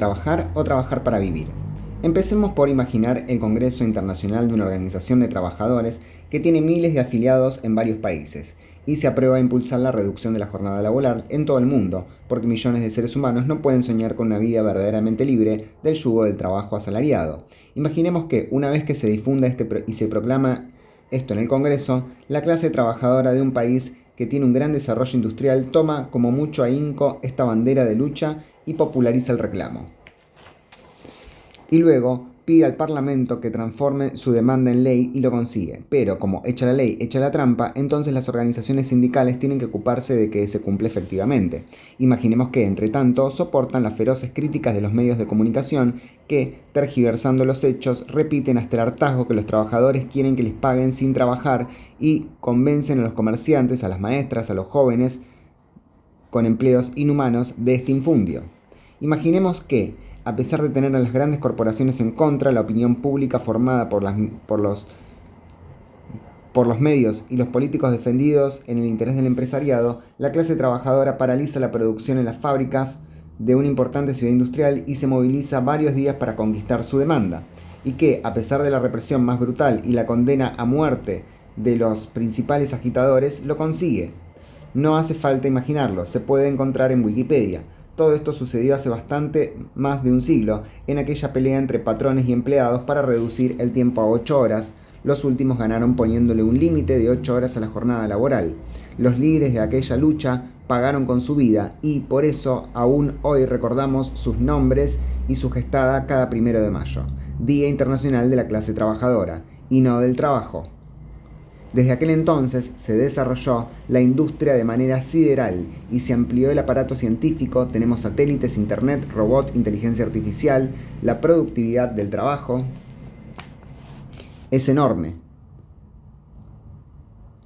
trabajar o trabajar para vivir? Empecemos por imaginar el Congreso Internacional de una organización de trabajadores que tiene miles de afiliados en varios países y se aprueba a impulsar la reducción de la jornada laboral en todo el mundo, porque millones de seres humanos no pueden soñar con una vida verdaderamente libre del yugo del trabajo asalariado. Imaginemos que, una vez que se difunda y se proclama esto en el Congreso, la clase trabajadora de un país que tiene un gran desarrollo industrial toma como mucho ahínco esta bandera de lucha y populariza el reclamo. Y luego pide al Parlamento que transforme su demanda en ley y lo consigue. Pero como echa la ley, echa la trampa, entonces las organizaciones sindicales tienen que ocuparse de que se cumpla efectivamente. Imaginemos que, entre tanto, soportan las feroces críticas de los medios de comunicación que, tergiversando los hechos, repiten hasta el hartazgo que los trabajadores quieren que les paguen sin trabajar y convencen a los comerciantes, a las maestras, a los jóvenes con empleos inhumanos de este infundio. Imaginemos que, a pesar de tener a las grandes corporaciones en contra, la opinión pública formada por los medios y los políticos defendidos en el interés del empresariado, la clase trabajadora paraliza la producción en las fábricas de una importante ciudad industrial y se moviliza varios días para conquistar su demanda. Y que, a pesar de la represión más brutal y la condena a muerte de los principales agitadores, lo consigue. No hace falta imaginarlo, se puede encontrar en Wikipedia. Todo esto sucedió hace bastante más de un siglo, en aquella pelea entre patrones y empleados para reducir el tiempo a 8 horas. Los últimos ganaron poniéndole un límite de 8 horas a la jornada laboral. Los líderes de aquella lucha pagaron con su vida y por eso aún hoy recordamos sus nombres y su gestada cada 1 de mayo, Día Internacional de la Clase Trabajadora, y no del trabajo. Desde aquel entonces se desarrolló la industria de manera sideral y se amplió el aparato científico, tenemos satélites, internet, robot, inteligencia artificial, la productividad del trabajo es enorme.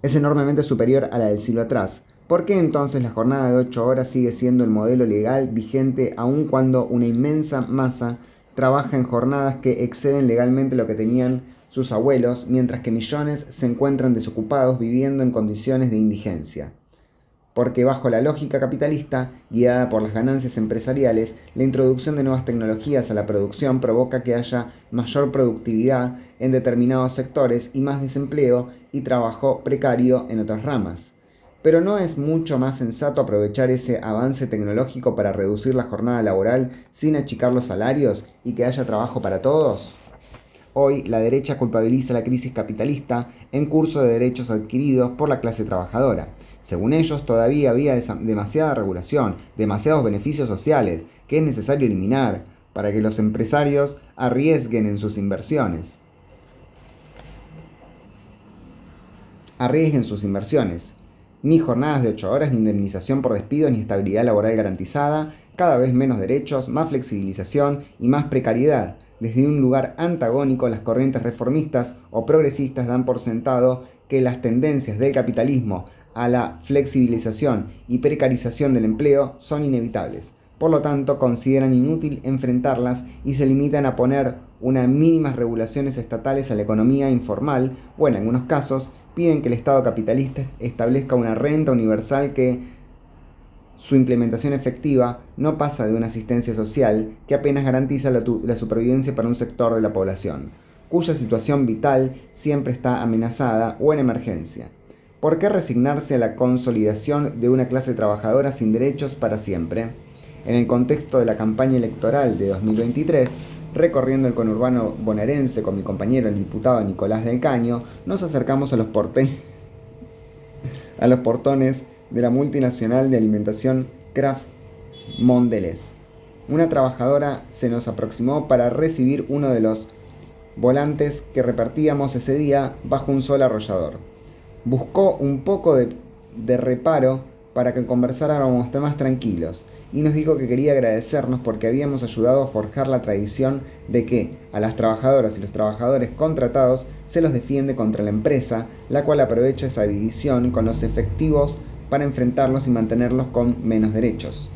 Es enormemente superior a la del siglo atrás. ¿Por qué entonces la jornada de 8 horas sigue siendo el modelo legal vigente aun cuando una inmensa masa trabaja en jornadas que exceden legalmente lo que tenían sus abuelos, mientras que millones se encuentran desocupados viviendo en condiciones de indigencia? Porque bajo la lógica capitalista, guiada por las ganancias empresariales, la introducción de nuevas tecnologías a la producción provoca que haya mayor productividad en determinados sectores y más desempleo y trabajo precario en otras ramas. Pero ¿no es mucho más sensato aprovechar ese avance tecnológico para reducir la jornada laboral sin achicar los salarios y que haya trabajo para todos? Hoy la derecha culpabiliza la crisis capitalista en curso de derechos adquiridos por la clase trabajadora. Según ellos, todavía había demasiada regulación, demasiados beneficios sociales que es necesario eliminar para que los empresarios arriesguen sus inversiones. Ni jornadas de 8 horas, ni indemnización por despido, ni estabilidad laboral garantizada, cada vez menos derechos, más flexibilización y más precariedad. Desde un lugar antagónico, las corrientes reformistas o progresistas dan por sentado que las tendencias del capitalismo a la flexibilización y precarización del empleo son inevitables. Por lo tanto, consideran inútil enfrentarlas y se limitan a poner unas mínimas regulaciones estatales a la economía informal o, en algunos casos, piden que el Estado capitalista establezca una renta universal que su implementación efectiva no pasa de una asistencia social que apenas garantiza la supervivencia para un sector de la población, cuya situación vital siempre está amenazada o en emergencia. ¿Por qué resignarse a la consolidación de una clase trabajadora sin derechos para siempre? En el contexto de la campaña electoral de 2023, recorriendo el conurbano bonaerense con mi compañero el diputado Nicolás del Caño, nos acercamos a los portones de la multinacional de alimentación Kraft Mondelez. Una trabajadora se nos aproximó para recibir uno de los volantes que repartíamos ese día bajo un sol arrollador. Buscó un poco de reparo para que conversáramos más tranquilos y nos dijo que quería agradecernos porque habíamos ayudado a forjar la tradición de que a las trabajadoras y los trabajadores contratados se los defiende contra la empresa, la cual aprovecha esa división con los efectivos para enfrentarlos y mantenerlos con menos derechos.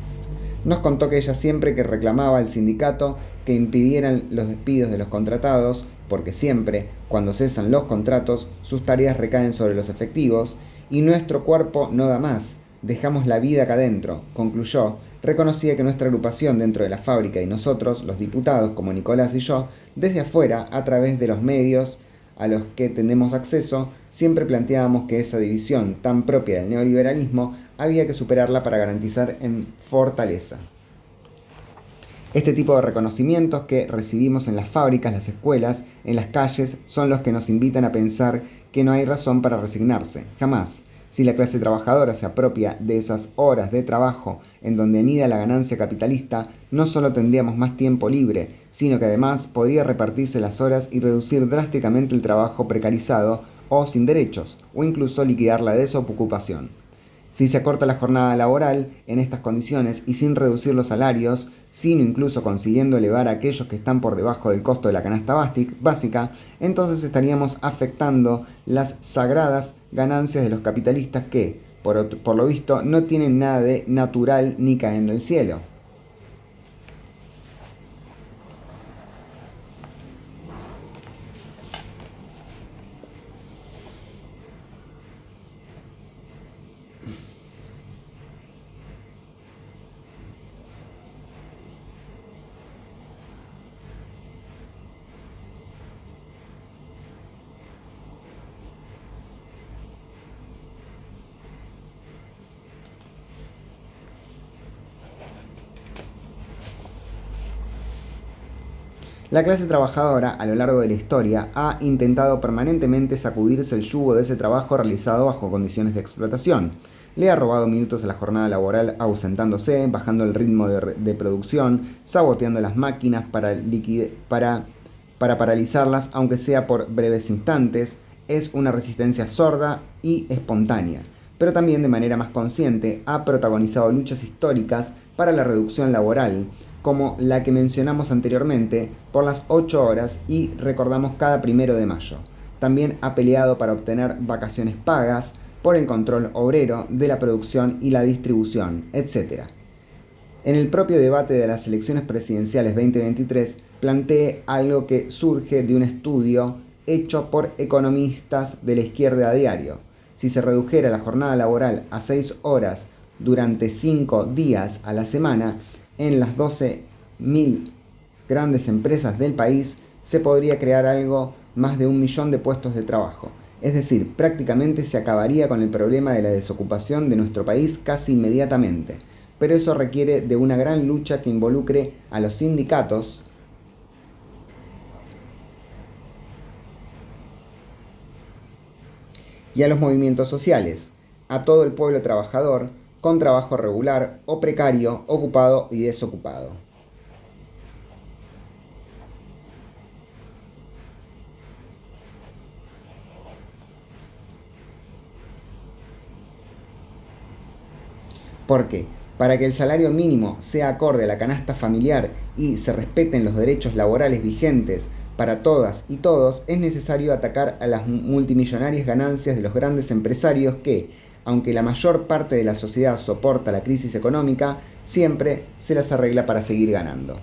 Nos contó que ella siempre que reclamaba al sindicato que impidieran los despidos de los contratados, porque siempre, cuando cesan los contratos, sus tareas recaen sobre los efectivos, y nuestro cuerpo no da más, dejamos la vida acá adentro, concluyó, reconocía que nuestra agrupación dentro de la fábrica y nosotros, los diputados, como Nicolás y yo, desde afuera, a través de los medios a los que tenemos acceso, siempre planteábamos que esa división tan propia del neoliberalismo había que superarla para garantizar en fortaleza. Este tipo de reconocimientos que recibimos en las fábricas, las escuelas, en las calles, son los que nos invitan a pensar que no hay razón para resignarse, jamás. Si la clase trabajadora se apropia de esas horas de trabajo en donde anida la ganancia capitalista, no solo tendríamos más tiempo libre, sino que además podría repartirse las horas y reducir drásticamente el trabajo precarizado o sin derechos, o incluso liquidar la desocupación. Si se acorta la jornada laboral en estas condiciones y sin reducir los salarios, sino incluso consiguiendo elevar a aquellos que están por debajo del costo de la canasta básica, entonces estaríamos afectando las sagradas ganancias de los capitalistas que, por lo visto, no tienen nada de natural ni caen del cielo. La clase trabajadora, a lo largo de la historia, ha intentado permanentemente sacudirse el yugo de ese trabajo realizado bajo condiciones de explotación. Le ha robado minutos a la jornada laboral ausentándose, bajando el ritmo de producción, saboteando las máquinas para paralizarlas, aunque sea por breves instantes. Es una resistencia sorda y espontánea, pero también de manera más consciente ha protagonizado luchas históricas para la reducción laboral, como la que mencionamos anteriormente, por las 8 horas y recordamos cada 1 de mayo. También ha peleado para obtener vacaciones pagas, por el control obrero de la producción y la distribución, etc. En el propio debate de las elecciones presidenciales 2023, planteé algo que surge de un estudio hecho por economistas de la izquierda a diario. Si se redujera la jornada laboral a 6 horas durante 5 días a la semana, en las 12.000 grandes empresas del país se podría crear algo más de 1 millón de puestos de trabajo. Es decir, prácticamente se acabaría con el problema de la desocupación de nuestro país casi inmediatamente. Pero eso requiere de una gran lucha que involucre a los sindicatos y a los movimientos sociales, a todo el pueblo trabajador, con trabajo regular o precario, ocupado y desocupado. ¿Por qué? Para que el salario mínimo sea acorde a la canasta familiar y se respeten los derechos laborales vigentes para todas y todos, es necesario atacar a las multimillonarias ganancias de los grandes empresarios que, aunque la mayor parte de la sociedad soporta la crisis económica, siempre se las arregla para seguir ganando.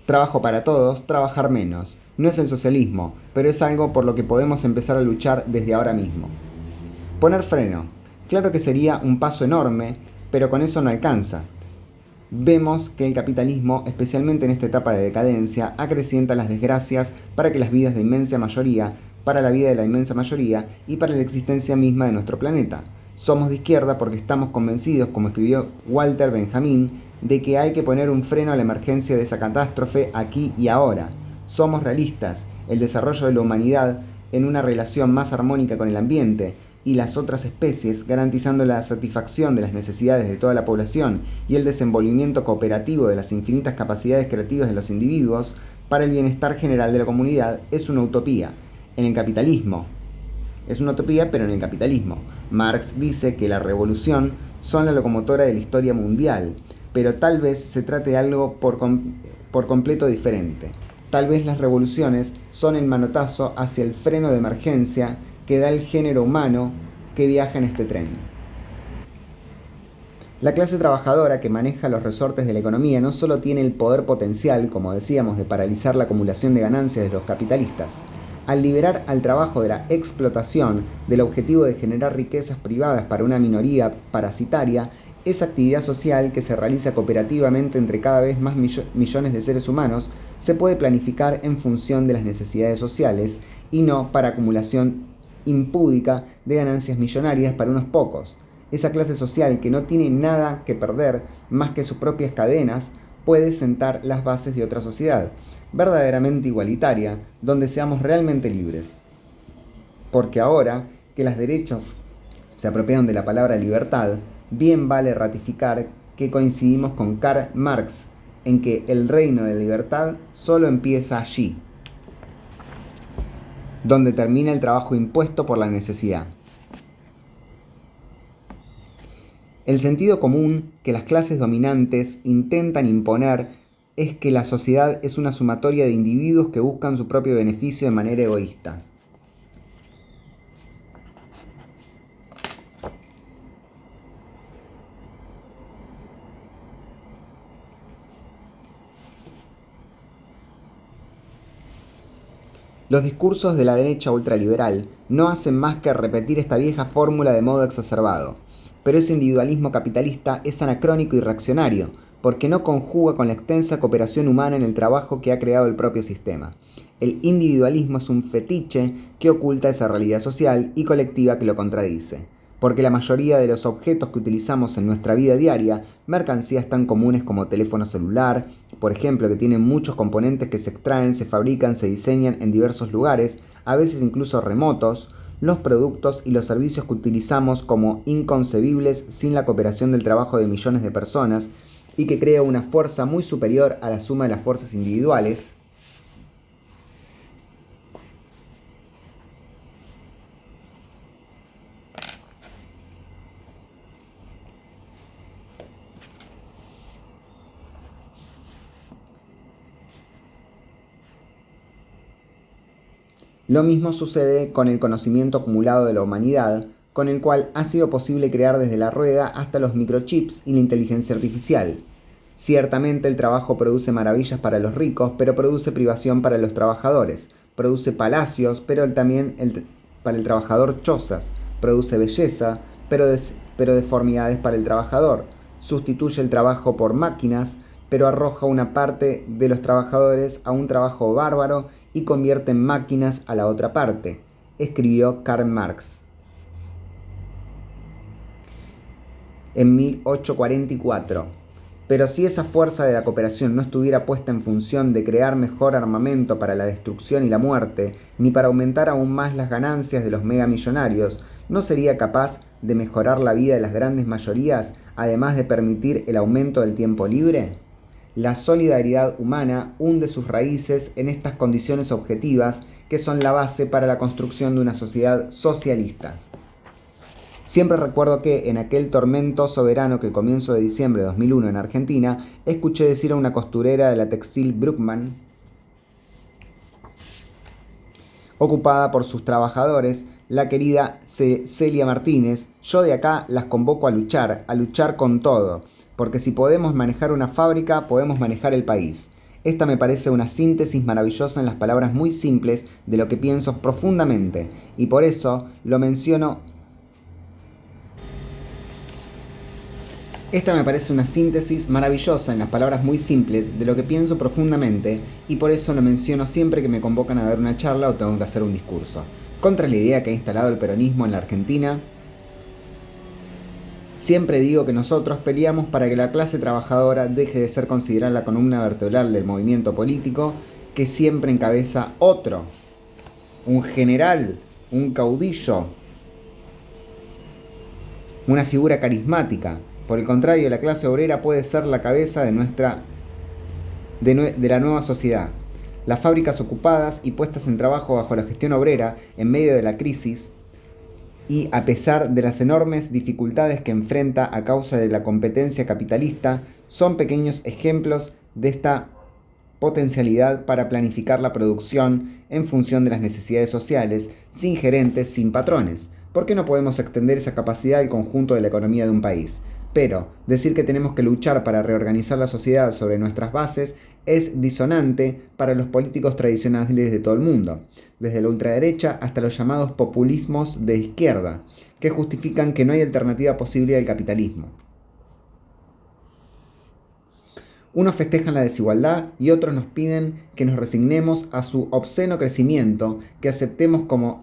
Trabajo para todos, trabajar menos. No es el socialismo, pero es algo por lo que podemos empezar a luchar desde ahora mismo. Poner freno. Claro que sería un paso enorme, pero con eso no alcanza. Vemos que el capitalismo, especialmente en esta etapa de decadencia, acrecienta las desgracias para la vida de la inmensa mayoría y para la existencia misma de nuestro planeta. Somos de izquierda porque estamos convencidos, como escribió Walter Benjamin, de que hay que poner un freno a la emergencia de esa catástrofe aquí y ahora. Somos realistas, el desarrollo de la humanidad en una relación más armónica con el ambiente y las otras especies, garantizando la satisfacción de las necesidades de toda la población y el desenvolvimiento cooperativo de las infinitas capacidades creativas de los individuos para el bienestar general de la comunidad, es una utopía. En el capitalismo. Es una utopía, pero en el capitalismo. Marx dice que la revolución son la locomotora de la historia mundial, pero tal vez se trate de algo por completo diferente. Tal vez las revoluciones son el manotazo hacia el freno de emergencia que da el género humano que viaja en este tren. La clase trabajadora que maneja los resortes de la economía no solo tiene el poder potencial, como decíamos, de paralizar la acumulación de ganancias de los capitalistas. Al liberar al trabajo de la explotación, del objetivo de generar riquezas privadas para una minoría parasitaria, esa actividad social que se realiza cooperativamente entre cada vez más millones de seres humanos se puede planificar en función de las necesidades sociales y no para acumulación impúdica de ganancias millonarias para unos pocos. Esa clase social que no tiene nada que perder más que sus propias cadenas puede sentar las bases de otra sociedad, verdaderamente igualitaria, donde seamos realmente libres. Porque ahora que las derechas se apropian de la palabra libertad, bien vale ratificar que coincidimos con Karl Marx en que el reino de la libertad solo empieza allí, donde termina el trabajo impuesto por la necesidad. El sentido común que las clases dominantes intentan imponer es que la sociedad es una sumatoria de individuos que buscan su propio beneficio de manera egoísta. Los discursos de la derecha ultraliberal no hacen más que repetir esta vieja fórmula de modo exacerbado, pero ese individualismo capitalista es anacrónico y reaccionario, porque no conjuga con la extensa cooperación humana en el trabajo que ha creado el propio sistema. El individualismo es un fetiche que oculta esa realidad social y colectiva que lo contradice, porque la mayoría de los objetos que utilizamos en nuestra vida diaria, mercancías tan comunes como teléfono celular, por ejemplo, que tienen muchos componentes que se extraen, se fabrican, se diseñan en diversos lugares, a veces incluso remotos, los productos y los servicios que utilizamos como inconcebibles sin la cooperación del trabajo de millones de personas y que crea una fuerza muy superior a la suma de las fuerzas individuales, Lo mismo sucede con el conocimiento acumulado de la humanidad, con el cual ha sido posible crear desde la rueda hasta los microchips y la inteligencia artificial. Ciertamente el trabajo produce maravillas para los ricos, pero produce privación para los trabajadores. Produce palacios, pero también para el trabajador chozas. Produce belleza, pero deformidades para el trabajador. Sustituye el trabajo por máquinas, pero arroja una parte de los trabajadores a un trabajo bárbaro y convierte en máquinas a la otra parte, escribió Karl Marx en 1844. Pero si esa fuerza de la cooperación no estuviera puesta en función de crear mejor armamento para la destrucción y la muerte, ni para aumentar aún más las ganancias de los megamillonarios, ¿no sería capaz de mejorar la vida de las grandes mayorías, además de permitir el aumento del tiempo libre? La solidaridad humana hunde sus raíces en estas condiciones objetivas que son la base para la construcción de una sociedad socialista. Siempre recuerdo que en aquel tormentoso verano que comienzo de diciembre de 2001 en Argentina, escuché decir a una costurera de la textil Bruckmann, ocupada por sus trabajadores, la querida Celia Martínez: yo de acá las convoco a luchar con todo, porque si podemos manejar una fábrica, podemos manejar el país. Esta me parece una síntesis maravillosa en las palabras muy simples de lo que pienso profundamente, y por eso lo menciono. Esta me parece una síntesis maravillosa en las palabras muy simples de lo que pienso profundamente, y por eso lo menciono siempre que me convocan a dar una charla o tengo que hacer un discurso. Contra la idea que ha instalado el peronismo en la Argentina, siempre digo que nosotros peleamos para que la clase trabajadora deje de ser considerada la columna vertebral del movimiento político que siempre encabeza otro, un general, un caudillo, una figura carismática. Por el contrario, la clase obrera puede ser la cabeza de la nueva sociedad. Las fábricas ocupadas y puestas en trabajo bajo la gestión obrera en medio de la crisis y a pesar de las enormes dificultades que enfrenta a causa de la competencia capitalista, son pequeños ejemplos de esta potencialidad para planificar la producción en función de las necesidades sociales, sin gerentes, sin patrones. ¿Por qué no podemos extender esa capacidad al conjunto de la economía de un país? Pero decir que tenemos que luchar para reorganizar la sociedad sobre nuestras bases es disonante para los políticos tradicionales de todo el mundo, desde la ultraderecha hasta los llamados populismos de izquierda, que justifican que no hay alternativa posible al capitalismo. Unos festejan la desigualdad y otros nos piden que nos resignemos a su obsceno crecimiento, que aceptemos como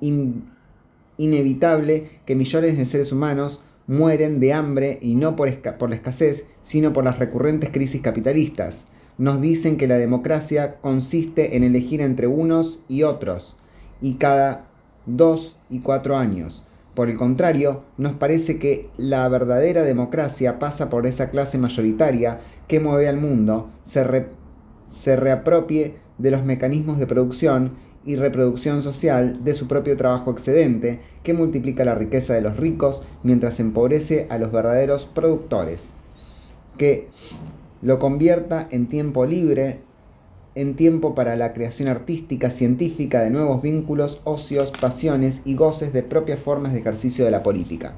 inevitable que millones de seres humanos mueren de hambre y no por la escasez, sino por las recurrentes crisis capitalistas. Nos dicen que la democracia consiste en elegir entre unos y otros, y cada 2 y 4 años. Por el contrario, nos parece que la verdadera democracia pasa por esa clase mayoritaria que mueve al mundo, se reapropie de los mecanismos de producción y reproducción social de su propio trabajo excedente, que multiplica la riqueza de los ricos mientras empobrece a los verdaderos productores, que lo convierta en tiempo libre, en tiempo para la creación artística, científica, de nuevos vínculos, ocios, pasiones y goces de propias formas de ejercicio de la política.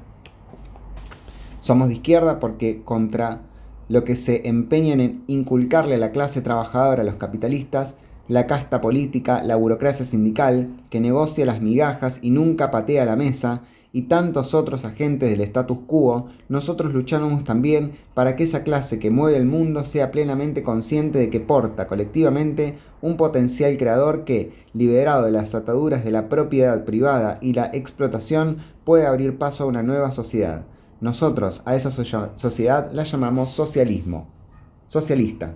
Somos de izquierda porque contra lo que se empeñan en inculcarle a la clase trabajadora, a los capitalistas, la casta política, la burocracia sindical, que negocia las migajas y nunca patea la mesa, y tantos otros agentes del status quo, nosotros luchamos también para que esa clase que mueve el mundo sea plenamente consciente de que porta colectivamente un potencial creador que, liberado de las ataduras de la propiedad privada y la explotación, puede abrir paso a una nueva sociedad. Nosotros a esa sociedad la llamamos socialista.